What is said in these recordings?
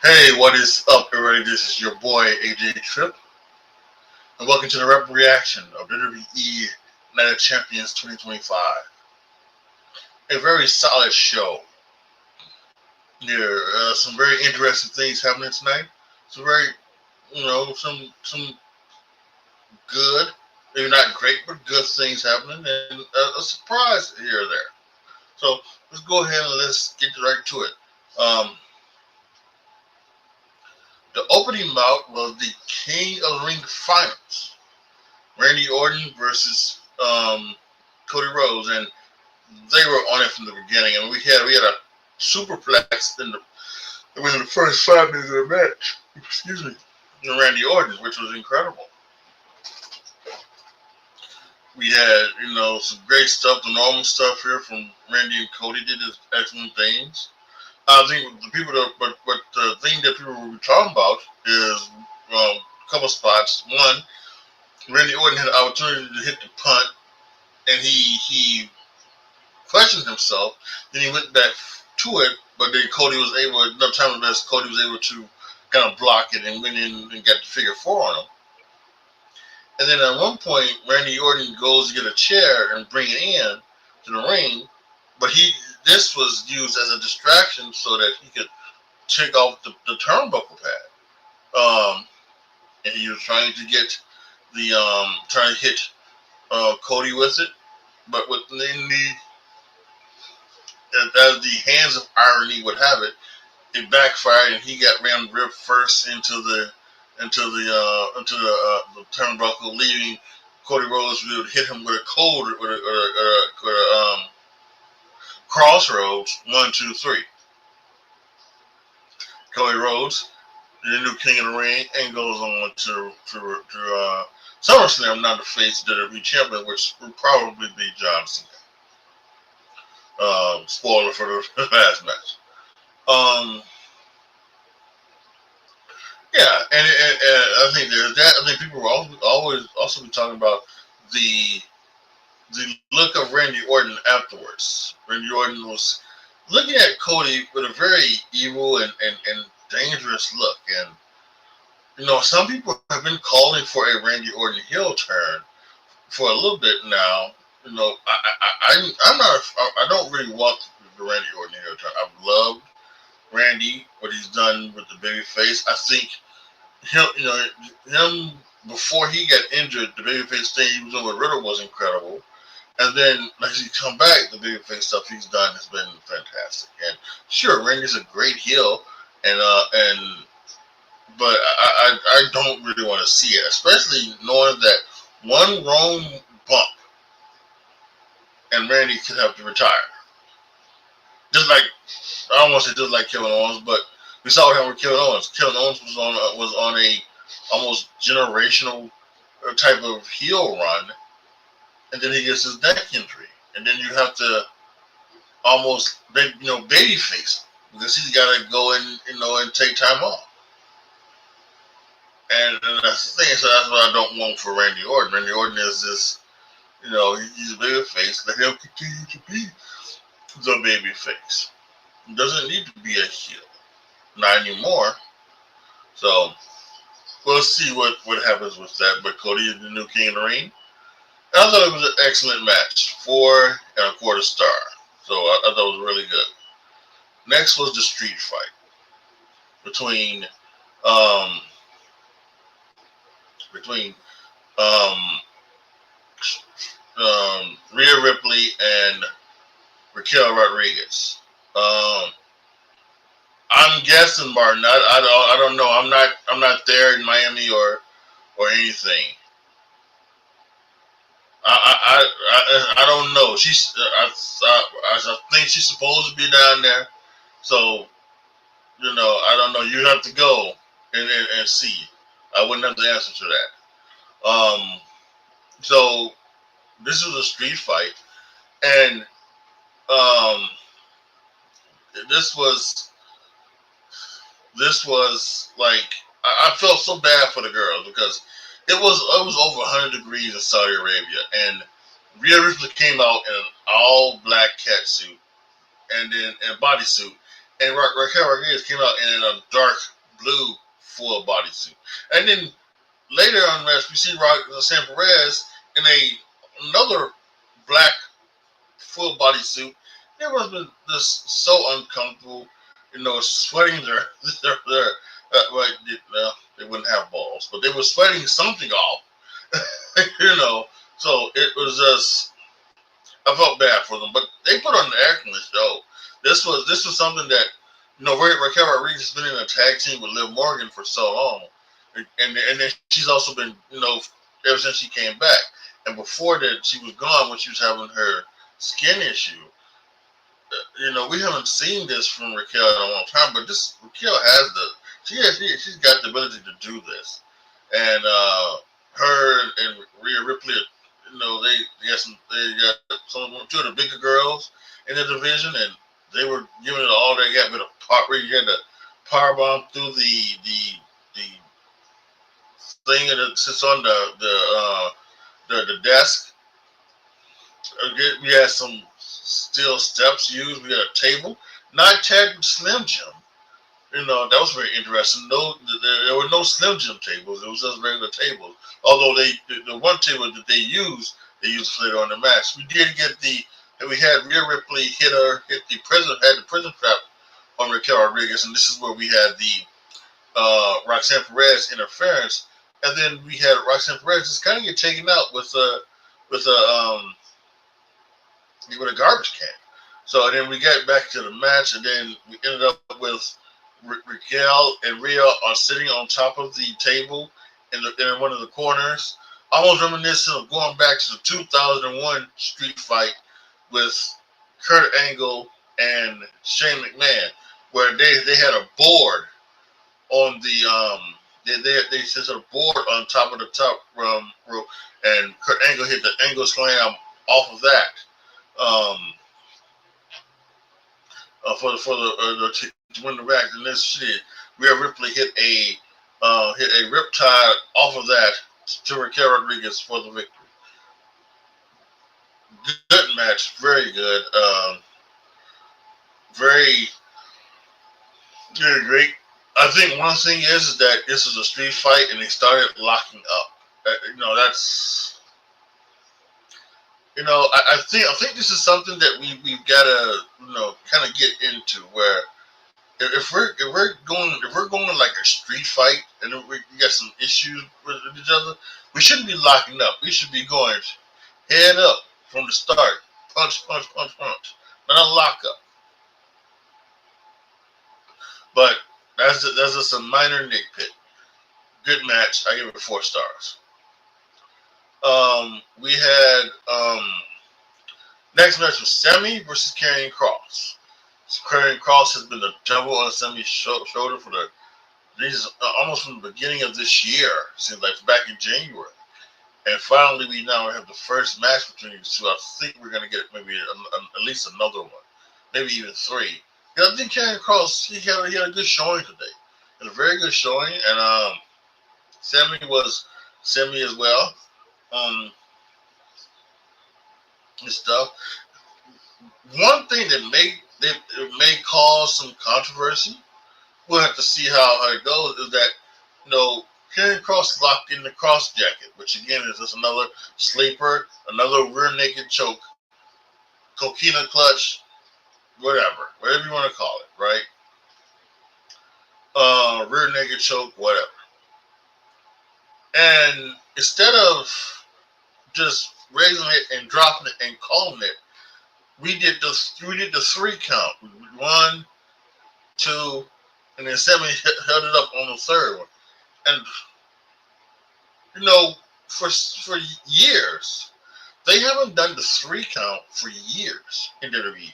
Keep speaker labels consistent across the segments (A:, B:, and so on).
A: Hey, what is up, everybody? This is your boy AJTRIP, and welcome to the Rep Reaction of WWE Night of Champions 2025. A very solid show. There are some very interesting things happening tonight. Some very, some good, maybe not great, but good things happening, and a surprise here or there. So let's go ahead and let's get right to it. Um, the opening bout was the King of the Ring Finals. Randy Orton versus Cody Rhodes, and they were on it from the beginning. And we had a superplex within the first 5 minutes of the match. Excuse me, Randy Orton, which was incredible. We had some great stuff, the normal stuff here from Randy and Cody did excellent things. I think but the thing that people will be talking about is a couple spots. One, Randy Orton had an opportunity to hit the punt, and he questioned himself. Then he went back to it, but then Cody was able, enough time left, Cody was able to kind of block it and went in and got the figure 4 on him. And then at one point, Randy Orton goes to get a chair and bring it in to the ring, but this was used as a distraction so that he could take off the turnbuckle pad. And he was trying to get trying to hit Cody with it, but within as the hands of irony would have it, it backfired and he got ran rib first into the turnbuckle, leaving Cody Rhodes to hit him with a crossroads 1, 2, 3. Cody Rhodes, the new King of the Ring, and goes on to SummerSlam, not to face WWE champion, which will probably be John Cena. Spoiler for the last match. Yeah, and I think there's that. I think people will always also be talking about the look of Randy Orton afterwards. Randy Orton was looking at Cody with a very evil and dangerous look, and some people have been calling for a Randy Orton heel turn for a little bit now. I don't really want the Randy Orton heel turn. I've loved Randy, what he's done with the babyface. I think him before he got injured, the babyface thing he was doing with Riddle was incredible. And then as he come back, the babyface stuff he's done has been fantastic. And sure, Randy's a great heel, but I don't really want to see it, especially knowing that one wrong bump and Randy could have to retire. Just like, I don't want to say just like Kevin Owens, but we saw what happened with Kevin Owens. Kevin Owens was on a almost generational type of heel run, and then he gets his neck injury, and then you have to almost baby face because he's got to go and take time off. And that's the thing. So that's what I don't want for Randy Orton. Randy Orton is this, he's a baby face. Let him continue to be the baby face. He doesn't need to be a heel. Not anymore. So we'll see what happens with that. But Cody is the new King of the Ring. And I thought it was an excellent match. 4.25 stars. So I thought it was really good. Next was the street fight between Rhea Ripley and Raquel Rodriguez. I'm guessing, Martin. I don't know. I'm not there in Miami or anything. I don't know. I think she's supposed to be down there. So I don't know. You have to go and see. I wouldn't have the answer to that. So this was a street fight, and this was like I felt so bad for the girls because it was over 100 degrees in Saudi Arabia, and Rhea Ripley came out in an all black catsuit and then a bodysuit, and Raquel Rodriguez came out in a dark blue full bodysuit. And then later on the match, we see Sam Perez in another black full bodysuit. It must have been just so uncomfortable, sweating their well, they wouldn't have balls, but they were sweating something off, So it was just, I felt bad for them, but they put on the act in the show. This was something that, Raquel Rodriguez has been in a tag team with Liv Morgan for so long, and then she's also been, ever since she came back, and before that she was gone when she was having her skin issue. We haven't seen this from Raquel in a long time, but this Raquel she's got the ability to do this, and her and Rhea Ripley, they got two of the bigger girls in the division, and they were giving it all they got with a part where you had the power bomb through the thing that sits on the desk. We had some steel steps used. We had a table, not tagged with Slim Jim. That was very interesting. There were no Slim Jim tables. It was just regular tables. Although the one table that they used later on in the match. We had Rhea Ripley hit the prison trap on Raquel Rodriguez, and this is where we had the Roxanne Perez interference, and then we had Roxanne Perez just kind of get taken out with a garbage can. So then we got back to the match, and then we ended up with Raquel and Rhea are sitting on top of the table in one of the corners, almost reminiscent of going back to the 2001 street fight with Kurt Angle and Shane McMahon, where they had a board on the they set a board on top of the top rope, and Kurt Angle hit the Angle Slam off of that. To win the match, and this shit, Rhea Ripley hit a riptide off of that to Raquel Rodriguez for the victory. Good match, very good, very great. I think one thing is that this is a street fight, and they started locking up. That's. I think this is something that we've got to kind of get into, where if we're going like a street fight and we got some issues with each other, we shouldn't be locking up. We should be going head up from the start, punch, punch, punch, punch, not a lock up. But that's just a minor nitpick. Good match. I give it 4 stars. We had next match was Sammy versus Karrion Kross. Karrion Kross has been the devil on Sammy's shoulder for almost from the beginning of this year. Seems like back in January, and finally we now have the first match between these two. I think we're gonna get maybe at least another one, maybe even 3. I think Karrion Kross he had a good showing today. It was a very good showing, and Sammy as well. And stuff. One thing that may cause some controversy, we'll have to see how it goes, is that Karrion Kross locked in the cross jacket, which again is just another sleeper, another rear naked choke, coquina clutch, whatever you want to call it, right? Rear naked choke, whatever. And instead of just raising it and dropping it and calling it, we did the 3 count. 1, 2, and then Sammy held it up on the 3rd one. And for years, they haven't done the 3 count for years in WWE.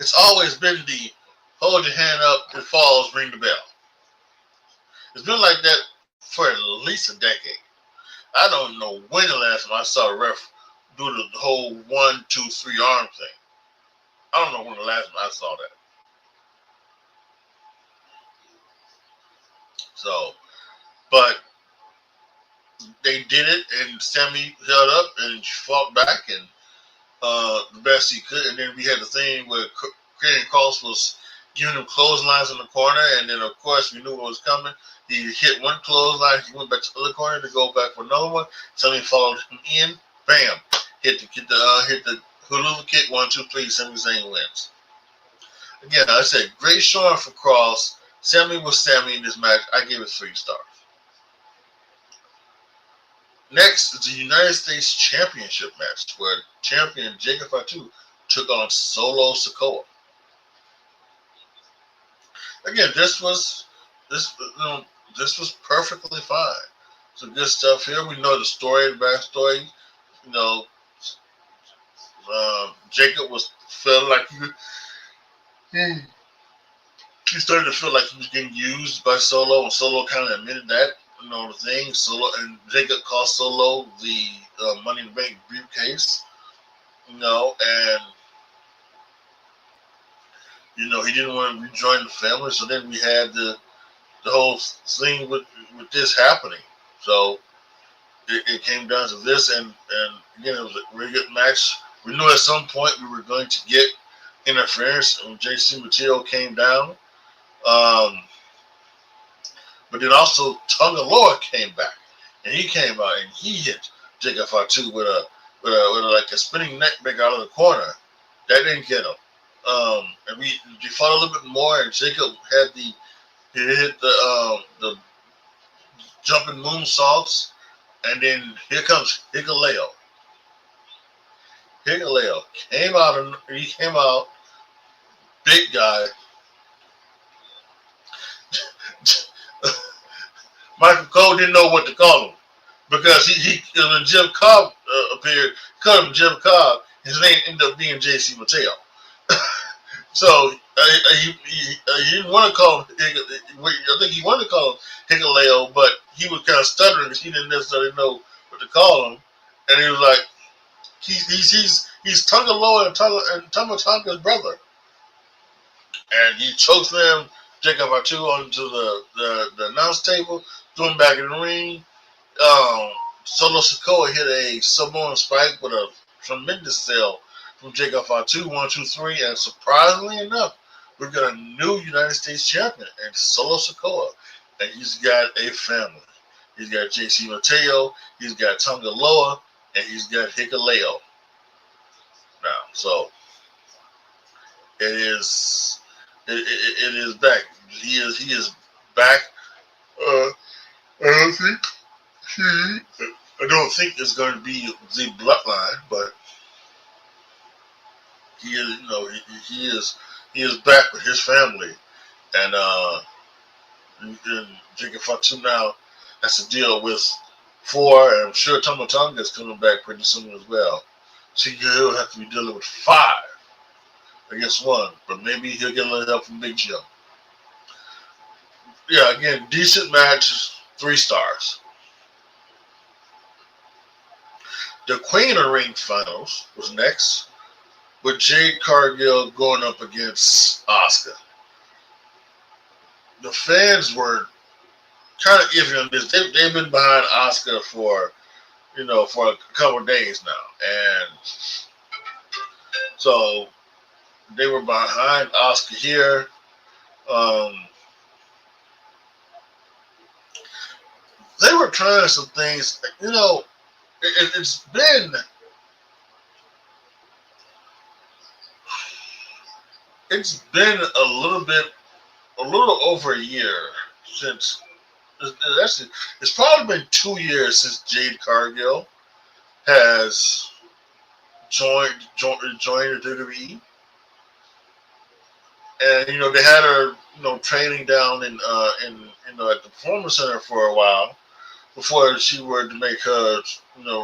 A: It's always been the hold your hand up, it falls, ring the bell. It's been like that for at least a decade. I don't know when the last time I saw a ref do the whole 1, 2, 3 arm thing. I don't know when the last time I saw that. So, but they did it, and Sammy held up and fought back, and the best he could. And then we had the thing where Karrion Kross was giving him clotheslines in the corner, and then of course we knew what was coming. He hit one clothesline, he went back to the other corner to go back for another one. Somebody followed him in, bam, hit the hula kick, 1, 2, 3. Sami Zayn wins. Again, I said great showing for Cross. Sami was Sami in this match. I gave it 3 stars. Next is the United States Championship match, where champion Jacob Fatu took on Solo Sikoa. Again, this was perfectly fine. Some good stuff here. We know the story, the backstory. You know, Jacob was feeling like he started to feel like he was getting used by Solo, and Solo kind of admitted that. You know, the thing. Solo and Jacob cost Solo the Money in the Bank briefcase. You know, and you know he didn't want to rejoin the family, so then we had the whole thing with this happening. So it came down to this, and again, it was a really good match. We knew at some point we were going to get interference when JC Mateo came down. But then also Tonga Loa came back, and he came out and he hit Jacob Fatu with a like a spinning neck break out of the corner. That didn't get him. And we fought a little bit more, and Jacob had he hit the jumping moonsaults, and then here comes Hikuleo. Hikuleo came out, and he came out, big guy. Michael Cole didn't know what to call him because when Jim Cobb appeared, called him Jim Cobb. His name ended up being JC Mateo. So he didn't want to call him. I think he wanted to call him Hikuleo, but he was kind of stuttering because he didn't necessarily know what to call him. And he was like, he's Tonga Loa and Tama Tonga's brother, and he chokeslammed Jacob Fatu onto the announce table, threw him back in the ring. Solo Sikoa hit a Samoan spike with a tremendous sell from Jacob Fatu, 1, 2, 3, and surprisingly enough, we got a new United States champion, and Solo Sikoa, and he's got a family. He's got JC Mateo, he's got Tonga Loa, and he's got Hikuleo. Now, so it is back. He is back. I don't think it's going to be the bloodline, but he is, you know, he is back with his family, and Jacob Fatu now has to deal with 4, and I'm sure Tama Tonga is coming back pretty soon as well. So he'll have to be dealing with 5 against 1, but maybe he'll get a little help from Big Jim. Yeah, again, decent match, 3 stars. The Queen of Ring Finals was next, with Jade Cargill going up against Asuka. The fans were kind of iffy on this. They've been behind Asuka for a couple of days now, and so they were behind Asuka here. They were trying some things. You know, it's been a little over a year since. It's probably been 2 years since Jade Cargill has joined the WWE, and you know they had her training down in at the Performance Center for a while before she were to make her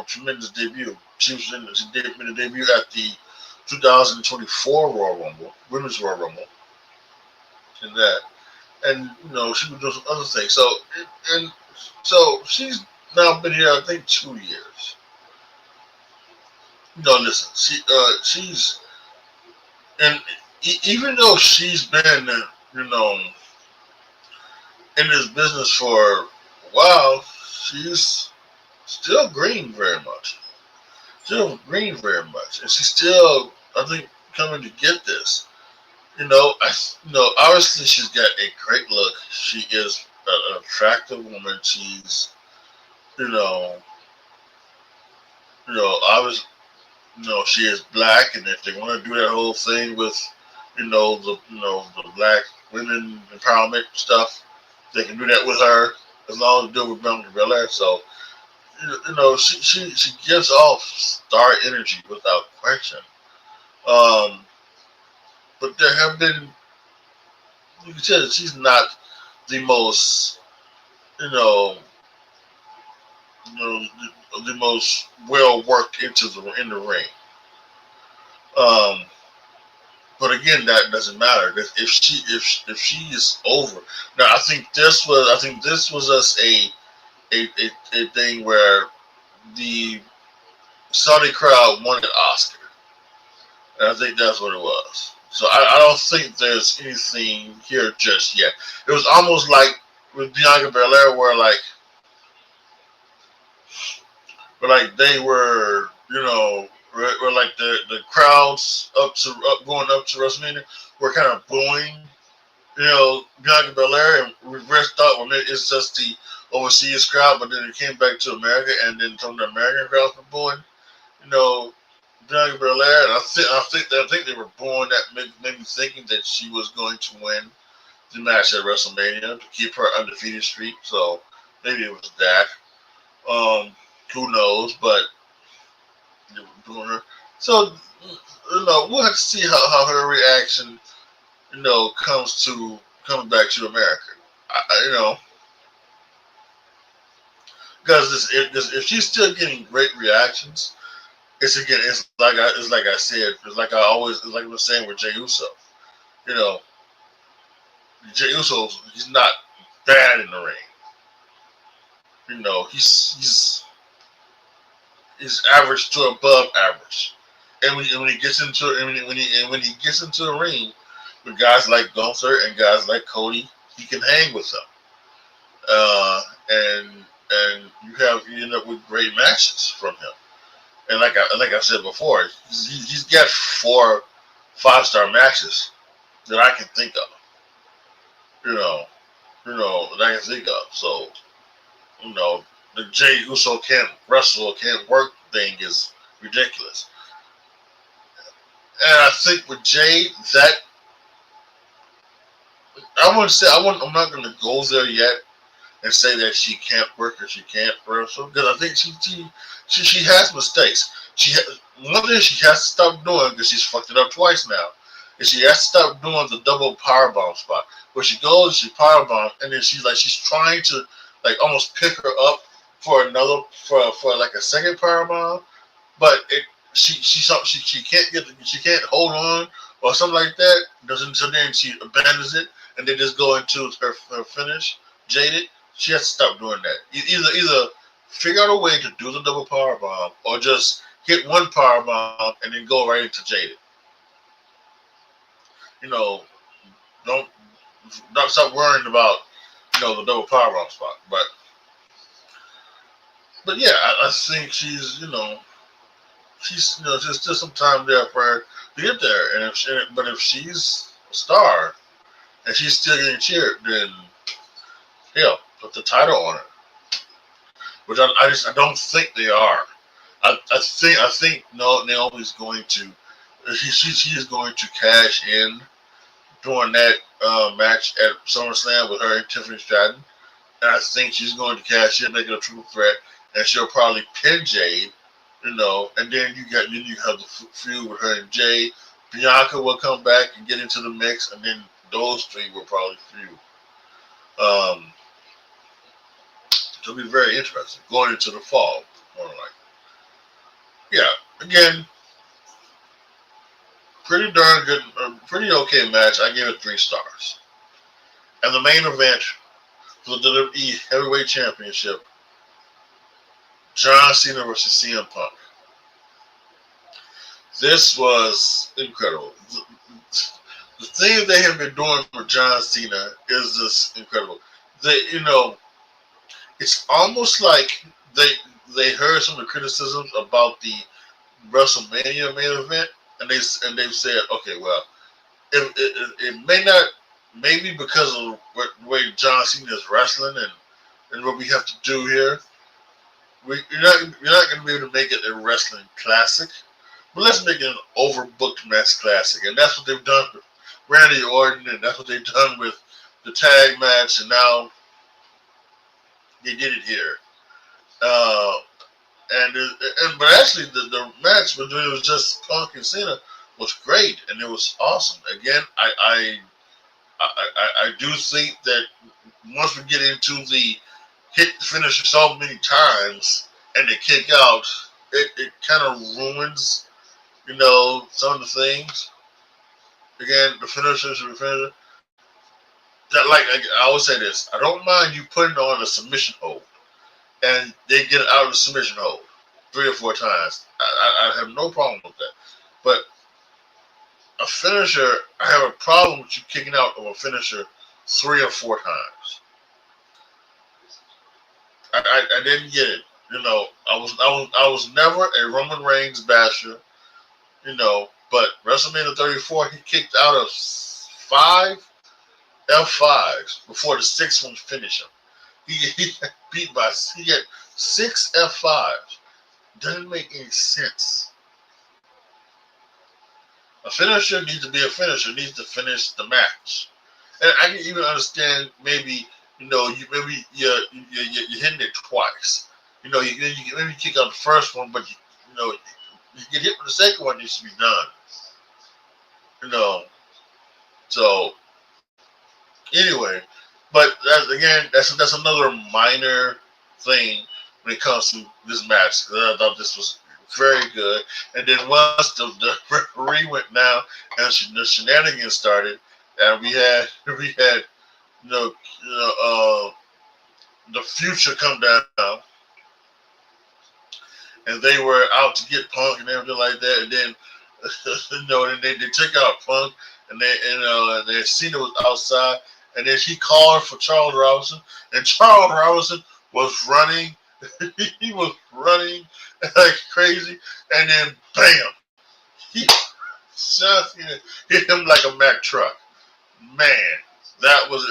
A: tremendous debut. She did a debut at the 2024 Royal Rumble, Women's Royal Rumble, in that. And she was doing some other things. So she's now been here, I think, 2 years. Listen, she's and even though she's been in this business for a while, she's still green very much. And she's still, I think, coming to get this. Obviously she's got a great look. She is an attractive woman. She's, you know, obviously, she is black, and if they want to do that whole thing with, the black women empowerment stuff, they can do that with her as long as they do it with Bianca Belair. So, she gives off star energy without question. Um, but there have been, you can tell that she's not the most, you know, you know, the most well worked in the ring. Um, but again, that doesn't matter if she is over. Now, I think this was just a thing where the Saudi crowd wanted Oscar, and I think that's what it was. So I don't think there's anything here just yet. It was almost like with Bianca Belair, where like they were, where like the crowds going up to WrestleMania were kind of booing, Bianca Belair, and we first thought, well, it's just the overseas crowd, but then it came back to America, and then some of the American crowds were booing, you know, Bianca Belair, and I think they were booing that, maybe thinking that she was going to win the match at WrestleMania to keep her undefeated streak. So maybe it was that. Um, who knows? But they were booing her. So we'll have to see how her reaction, comes back to America. I, because if she's still getting great reactions, it's like I said, it's like I was saying with Jey Uso. You know, Jey Uso, he's not bad in the ring. He's average to above average. And when he gets into when he gets into the ring with guys like Gunther and guys like Cody, he can hang with them. Uh, and you end up with great matches from him. And like I said before, he's got 4 5-star matches that I can think of. You know, that I can think of. So the Jey Uso can't wrestle, can't work thing is ridiculous. And I think with Jay, that I wouldn't say I'm not going to go there yet and say that she can't work or she can't wrestle, because I think she has mistakes. One thing she has to stop doing, because she's fucked it up twice now, is she has to stop doing the double powerbomb spot where she goes, she powerbomb, and then she's trying to like almost pick her up for for like a second powerbomb, but she can't she can't hold on or something like that. Doesn't So then she abandons it and then just go into her finish jaded. She has to stop doing that. Either figure out a way to do the double power bomb or just hit one power bomb and then go right into jaded. You know, don't don't stop worrying about the double power bomb spot. But yeah, I think she's just still some time there for her to get there. And but if she's a star and she's still getting cheered, then hell, put the title on her. Which I don't think they are. I think no, Naomi's going to she is going to cash in during that match at SummerSlam with her and Tiffany Stratton, and I think she's going to cash in, make it a triple threat, and she'll probably pin Jade, and then you have the feud with her and Jade. Bianca will come back and get into the mix, and then those three will probably feud. Um, it'll be very interesting going into the fall. More like, yeah, again, pretty darn good, pretty okay match. I gave it 3 stars. And the main event for the WWE Heavyweight Championship, John Cena versus CM Punk. This was incredible. The thing they have been doing for John Cena is just incredible. It's almost like they heard some of the criticisms about the WrestleMania main event, and they've said, okay, well, it may not, maybe because of the way John Cena is wrestling and what we have to do here, you're not going to be able to make it a wrestling classic. But let's make it an overbooked match classic, and that's what they've done with Randy Orton, and that's what they've done with the tag match, and now they did it here. Uh, but actually the match when it was just Punk and Cena was great, and it was awesome. Again, I do think that once we get into the hit the finisher so many times and they kick out, it kind of ruins, some of the things. Again, the finishers and the finisher. That, like I always say this, I don't mind you putting on a submission hold, and they get out of the submission hold 3 or 4 times. I have no problem with that. But a finisher, I have a problem with you kicking out of a finisher 3 or 4 times. I didn't get it. I was never a Roman Reigns basher. But WrestleMania 34, he kicked out of 5 F5s before the 6th one finished him. He got beat by, he got 6 F5s. Doesn't make any sense. A finisher needs to be a finisher. Needs to finish the match. And I can even understand maybe you're hitting it twice. You maybe kick out the first one, but you get hit with the second one. It needs to be done. So anyway, but that's another minor thing when it comes to this match. I thought this was very good. And then once the referee went down and the shenanigans started, and we had the Future come down, and they were out to get Punk and everything like that, and then and they took out Punk, and they seen it was outside, and then he called for Charles Robinson, and Charles Robinson was running. He was running like crazy, and then bam, he just hit him like a Mack truck. Man, that was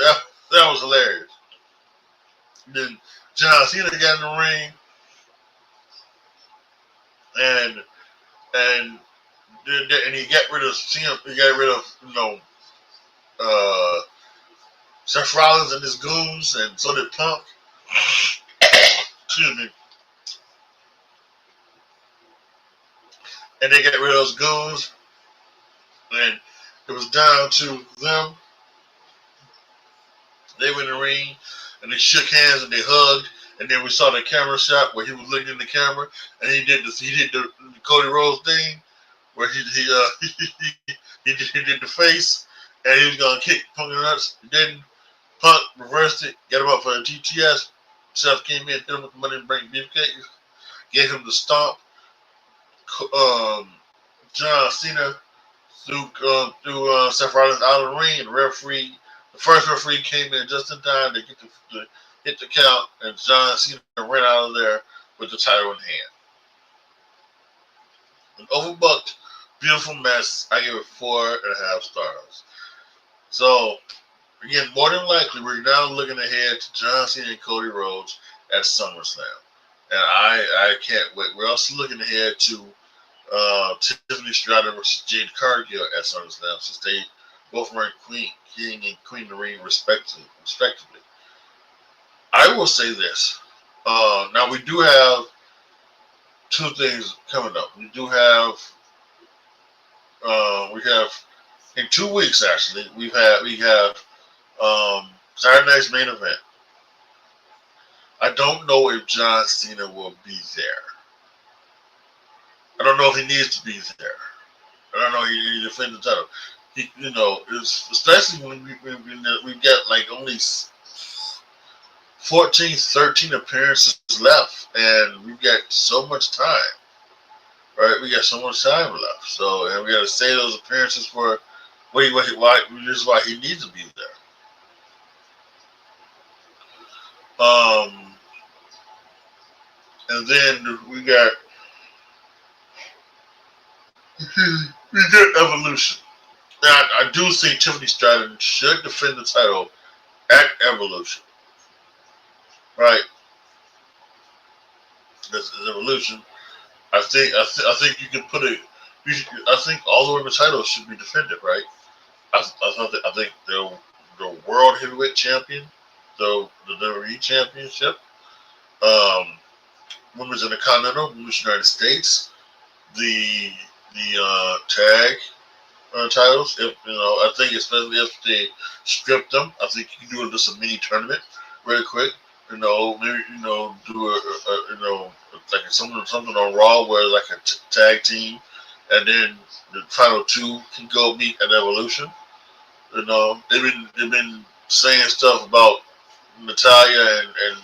A: hilarious. Then John Cena got in the ring, and he got rid of Cena. He got rid of Seth Rollins and his goons, and so did Punk. Excuse me. And they got rid of those goons, and it was down to them. They went in the ring, and they shook hands and they hugged, and then we saw the camera shot where he was looking in the camera, and he did the Cody Rhodes thing, where he did the face, and he was gonna kick Punk in the nuts. He didn't. Punk reversed it, got him up for a GTS. Seth came in, hit him with the money and bring beefcake, gave him the stomp. John Cena threw Seth Rollins out of the ring, and the first referee came in just in time to hit the count, and John Cena ran out of there with the title in hand. An overbooked, beautiful mess. I give it 4.5 stars. So, again, more than likely, we're now looking ahead to John Cena and Cody Rhodes at SummerSlam. And I can't wait. We're also looking ahead to Tiffany Stratton versus Jade Cargill at SummerSlam, since they both were King and Queen of the Ring respectively. I will say this. Now we do have 2 things coming up. We have in 2 weeks actually. We have Saturday night's main event. I don't know if John Cena will be there. I don't know if he needs to be there. I don't know if he defends the title. Especially when we got like only 14, 13 appearances left, and we've got so much time. Right, we got so much time left. So, and we got to save those appearances for why this is why he needs to be there. And then we got Evolution. I do think Tiffany Stratton should defend the title at Evolution. Right? This is Evolution. I think you can put it. I think all the women's titles should be defended, right? I think the world heavyweight champion, the WWE championship, um, women's intercontinental, women's United States, the tag titles. If I think especially if they strip them, I think you can do just a mini tournament really quick. Maybe do like something on Raw where like a tag team, and then the final two can go meet at Evolution. They've been saying stuff about Natalia and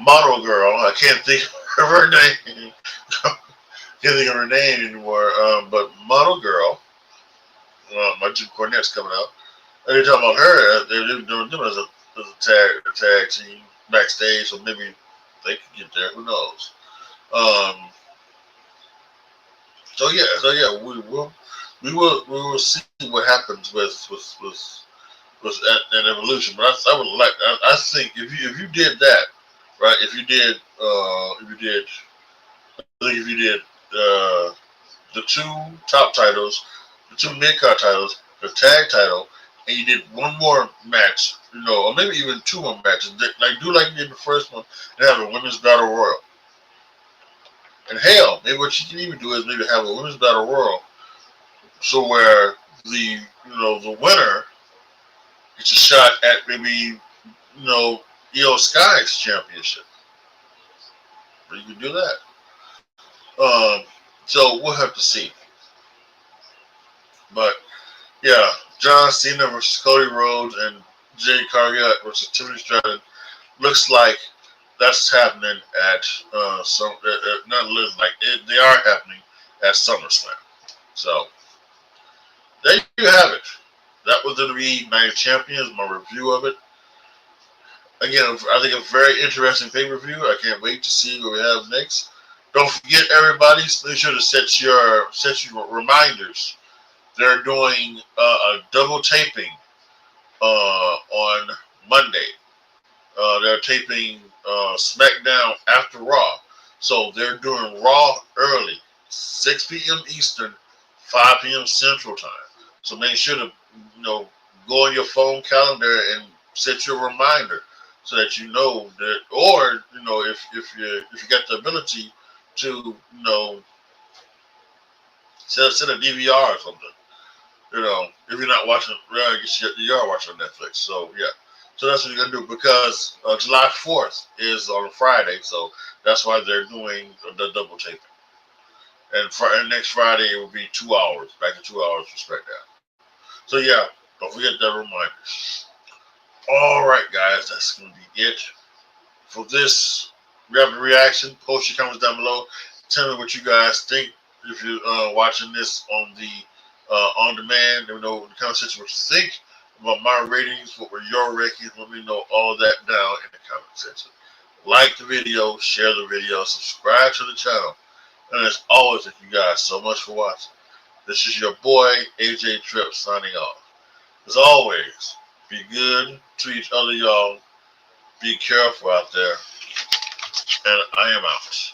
A: Model Girl. I can't think of her name. Can't think of her name anymore. But Model Girl, my Jim Cornette's coming out. And they're talking about her. They're doing them as a tag team backstage, so maybe they could get there. Who knows? Um, we will see what happens with at Evolution. But I would like. I think if you did that, right? I think if you did the two top titles, the two mid card titles, the tag title, and you did one more match, or maybe even two more matches, like do like you did the first one, and have a women's battle royal. And hell, maybe what you can even do is maybe have a women's battle royal, so where the winner gets a shot at maybe Io Sky's championship. But you can do that. So we'll have to see. But yeah, John Cena versus Cody Rhodes and Jade Cargill versus Tiffany Stratton looks like that's happening at not live like it, they are happening at SummerSlam. So there you have it. That was going to be Night of Champions, my review of it. Again, I think a very interesting pay-per-view. I can't wait to see what we have next. Don't forget, everybody, make sure to set your reminders. They're doing a double taping on Monday. They're taping SmackDown after Raw. So they're doing Raw early, 6 p.m. Eastern, 5 p.m. Central Time. So make sure to go on your phone calendar and set your reminder so that you know that, or if you got the ability to set a DVR or something. If you're not watching, well, I guess you are watching Netflix. So yeah, so that's what you're gonna do because July 4th is on a Friday, so that's why they're doing the double taping. And next Friday it will be 2 hours, back to 2 hours for SmackDown. So yeah, don't forget that reminder. All right, guys, that's gonna be it for this rapid reaction. Post your comments down below. Tell me what you guys think if you're watching this on the on demand. Let me know in the comment section what you think about my ratings. What were your rankings? Let me know all that down in the comment section. Like the video, share the video, subscribe to the channel. And as always, thank you guys so much for watching. This is your boy, AJTRIP, signing off. As always, be good to each other, y'all. Be careful out there. And I am out.